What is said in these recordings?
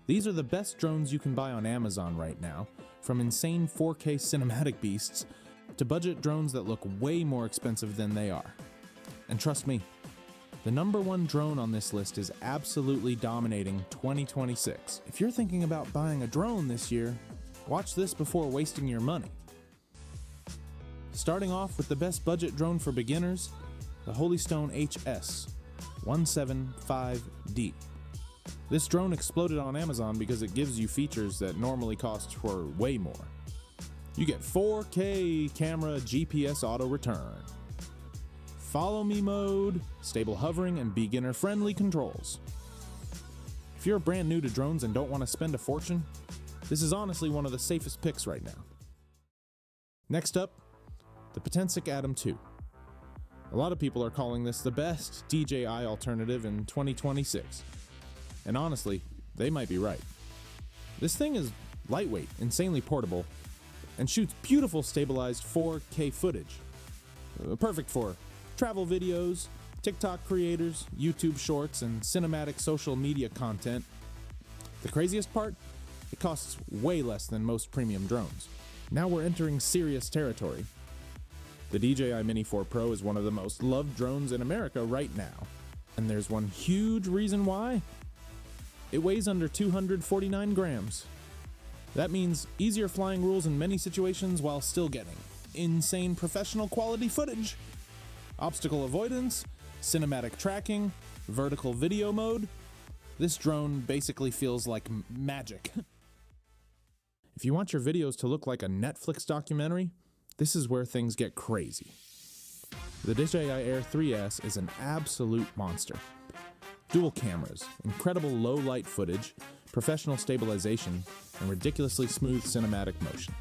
These are the best drones you can buy on Amazon right now, from insane 4K cinematic beasts to budget drones that look way more expensive than they are. And trust me, the number one drone on this list is absolutely dominating 2026. If you're thinking about buying a drone this year, watch this before wasting your money. Starting off with the best budget drone for beginners, the Holystone HS 175D. This drone exploded on Amazon because it gives you features that normally cost for way more. You get 4K camera GPS auto return, follow me mode, stable hovering, and beginner-friendly controls. If you're brand new to drones and don't want to spend a fortune, this is honestly one of the safest picks right now. Next up, the Potensic Atom 2. A lot of people are calling this the best DJI alternative in 2026. And honestly, they might be right. This thing is lightweight, insanely portable, and shoots beautiful stabilized 4K footage. Perfect for travel videos, TikTok creators, YouTube shorts, and cinematic social media content. The craziest part? It costs way less than most premium drones. Now we're entering serious territory. The DJI Mini 4 Pro is one of the most loved drones in America right now. And there's one huge reason why. It weighs under 249 grams. That means easier flying rules in many situations while still getting insane professional quality footage. Obstacle avoidance, cinematic tracking, vertical video mode. This drone basically feels like magic. If you want your videos to look like a Netflix documentary, this is where things get crazy. The DJI Air 3S is an absolute monster. Dual cameras, incredible low light footage, professional stabilization, and ridiculously smooth cinematic motion.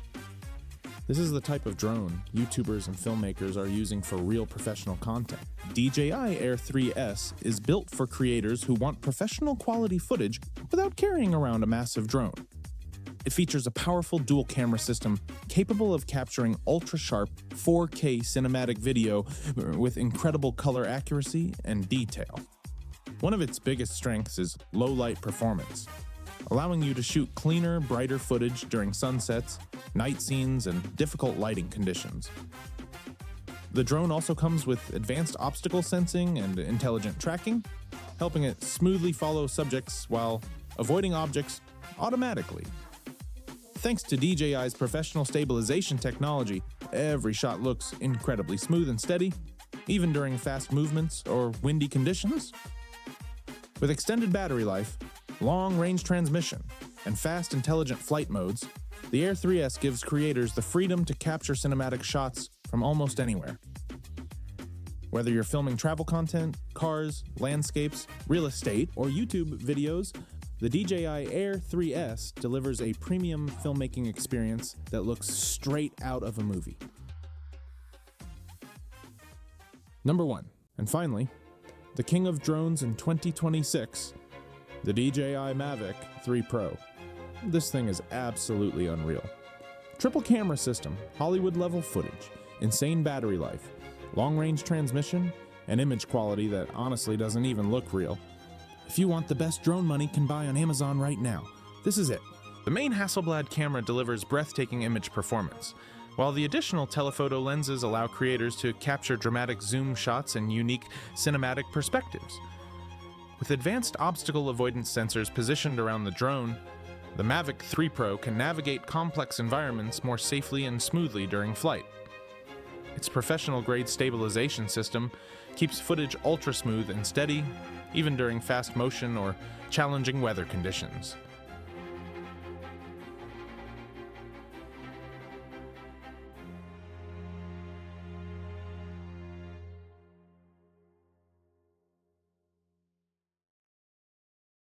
This is the type of drone YouTubers and filmmakers are using for real professional content. DJI Air 3S is built for creators who want professional quality footage without carrying around a massive drone. It features a powerful dual camera system capable of capturing ultra-sharp 4K cinematic video with incredible color accuracy and detail. One of its biggest strengths is low light performance, allowing you to shoot cleaner, brighter footage during sunsets, night scenes, and difficult lighting conditions. The drone also comes with advanced obstacle sensing and intelligent tracking, helping it smoothly follow subjects while avoiding objects automatically. Thanks to DJI's professional stabilization technology, every shot looks incredibly smooth and steady, even during fast movements or windy conditions. With extended battery life, long-range transmission, and fast intelligent flight modes, the Air 3S gives creators the freedom to capture cinematic shots from almost anywhere. Whether you're filming travel content, cars, landscapes, real estate, or YouTube videos, the DJI Air 3S delivers a premium filmmaking experience that looks straight out of a movie. Number 1, and finally, the king of drones in 2026, the DJI Mavic 3 Pro. This thing is absolutely unreal. Triple camera system, Hollywood-level footage, insane battery life, long-range transmission, and image quality that honestly doesn't even look real. If you want the best drone money can buy on Amazon right now, this is it. The main Hasselblad camera delivers breathtaking image performance, while the additional telephoto lenses allow creators to capture dramatic zoom shots and unique cinematic perspectives. With advanced obstacle avoidance sensors positioned around the drone, the Mavic 3 Pro can navigate complex environments more safely and smoothly during flight. Its professional-grade stabilization system keeps footage ultra-smooth and steady, even during fast motion or challenging weather conditions.